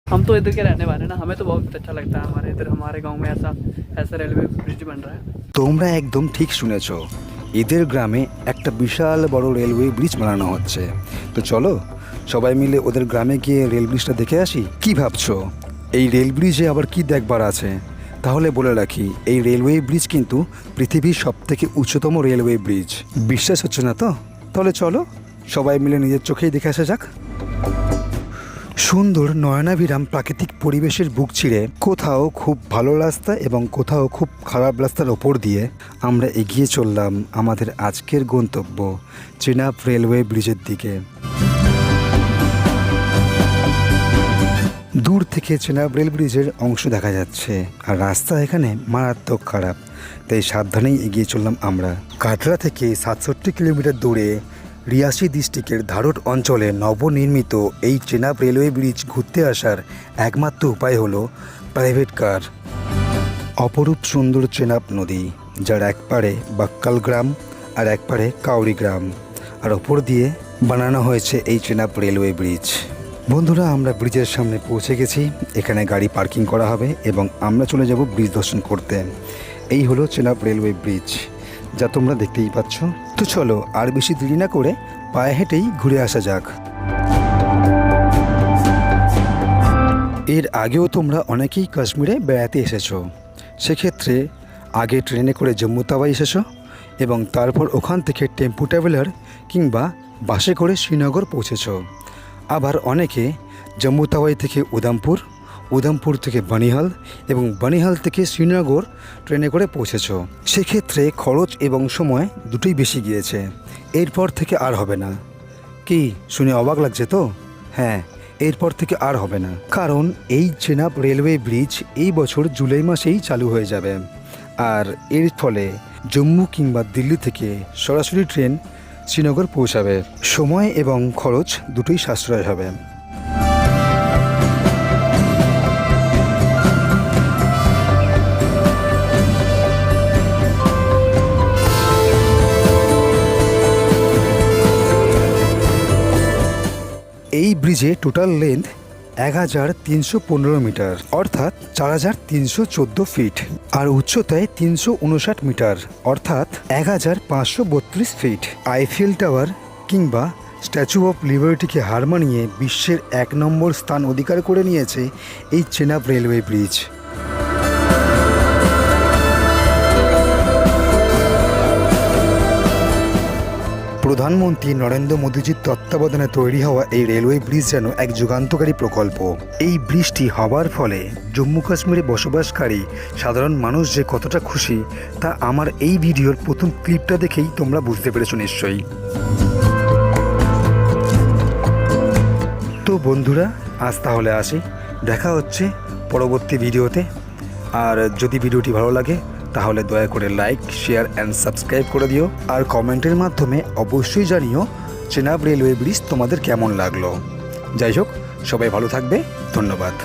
हम तो इधर के रहने वाले ना, हमें तो बहुत अच्छा लगता है। हमारे इधर हमारे गांव में ऐसा रेलवे ब्रिज बन रहा है। তোমরা একদম ঠিক শুনেছ, এদের গ্রামে একটা বিশাল বড় রেলওয়ে ব্রিজ বানানো হচ্ছে। তো চলো সবাই মিলে ওদের গ্রামে গিয়ে রেল ব্রিজটা দেখে আসি। কি ভাবছো এই রেল ব্রিজে আবার কি দেখবার আছে? তাহলে বলে রাখি, এই রেলওয়ে ব্রিজ কিন্তু পৃথিবীর সবথেকে উচ্চতম রেলওয়ে ব্রিজ। বিশ্বাস হচ্ছে না তো? তাহলে চলো সবাই মিলে নিজের চোখেই দেখে আসা যাক। সুন্দর নয়নাভিরাম প্রাকৃতিক পরিবেশের বুক ছিঁড়ে কোথাও খুব ভালো রাস্তা এবং কোথাও খুব খারাপ রাস্তার ওপর দিয়ে আমরা এগিয়ে চললাম আমাদের আজকের গন্তব্য চেনাব রেলওয়ে ব্রিজের দিকে। দূর থেকে চেনাব রেল ব্রিজের অংশ দেখা যাচ্ছে, আর রাস্তা এখানে মারাত্মক খারাপ, তাই সাবধানেই এগিয়ে চললাম আমরা। কাটরা থেকে 67 কিলোমিটার দূরে রিয়াসি ডিস্ট্রিক্টের ধারট অঞ্চলে নবনির্মিত এই চেনাব রেলওয়ে ব্রিজ ঘুরতে আসার একমাত্র উপায় হলো প্রাইভেট কার। অপরূপ সুন্দর চেনাব নদী, যার একপারে বাক্কাল গ্রাম আর একপারে কাউরি গ্রাম, আর ওপর দিয়ে বানানো হয়েছে এই চেনাব রেলওয়ে ব্রিজ। বন্ধুরা, আমরা ব্রিজের সামনে পৌঁছে গেছি। এখানে গাড়ি পার্কিং করা হবে এবং আমরা চলে যাব ব্রিজ দর্শন করতে। এই হলো চেনাব রেলওয়ে ব্রিজ, যা তোমরা দেখতেই পাচ্ছ। তো চলো আর বেশি দেরি না করে পায়ে হেঁটেই ঘুরে আসা যাক। এর আগেও তোমরা অনেকেই কাশ্মীরে বেড়াতে এসেছো। সেক্ষেত্রে আগে ট্রেনে করে জম্মু তাওয়াই এসেছো এবং তারপর ওখান থেকে টেম্পো ট্রাভেলার কিংবা বাসে করে শ্রীনগর পৌঁছেছো। আবার অনেকে জম্মু তাওয়াই থেকে উধামপুর, উধামপুর থেকে বানিহাল এবং বানিহাল থেকে শ্রীনগর ট্রেনে করে পৌঁছেছ। সেক্ষেত্রে খরচ এবং সময় দুটোই বেশি গিয়েছে। এরপর থেকে আর হবে না। কি শুনে অবাক লাগছে তো? হ্যাঁ, এরপর থেকে আর হবে না, কারণ এই চেনাব রেলওয়ে ব্রিজ এই বছর জুলাই মাসেই চালু হয়ে যাবে। আর এর ফলে জম্মু কিংবা দিল্লি থেকে সরাসরি ট্রেন শ্রীনগর পৌঁছাবে। সময় এবং খরচ দুটোই সাশ্রয় হবে। এই ব্রিজে টোটাল লেন্থ 1315 মিটার, অর্থাৎ 4314 ফিট, আর উচ্চতায় 359 মিটার, অর্থাৎ 1532 ফিট। আইফেল টাওয়ার কিংবা স্ট্যাচু অফ লিবার্টিকে হার মানিয়ে বিশ্বের 1 নম্বর স্থান অধিকার করে নিয়েছে এই চেনাব রেলওয়ে ব্রিজ। প্রধানমন্ত্রী নরেন্দ্র মোদীজির তত্ত্বাবধানে তৈরি হওয়া এই রেলওয়ে ব্রিজ যেন এক যুগান্তকারী প্রকল্প। এই ব্রিজটি হওয়ার ফলে জম্মু কাশ্মীরে বসবাসকারী সাধারণ মানুষ যে কতটা খুশি, তা আমার এই ভিডিওর প্রথম ক্লিপটা দেখেই তোমরা বুঝতে পেরেছো নিশ্চয়ই। তো বন্ধুরা, আজ তাহলে আসি, দেখা হচ্ছে পরবর্তী ভিডিওতে। আর যদি ভিডিওটি ভালো লাগে তাহলে দয়া করে লাইক, শেয়ার অ্যান্ড সাবস্ক্রাইব করে দিও। আর কমেন্টের মাধ্যমে অবশ্যই জানিও চেনাব রেলওয়ে ব্রিজ তোমাদের কেমন লাগলো। যাই হোক, সবাই ভালো থাকবে। ধন্যবাদ।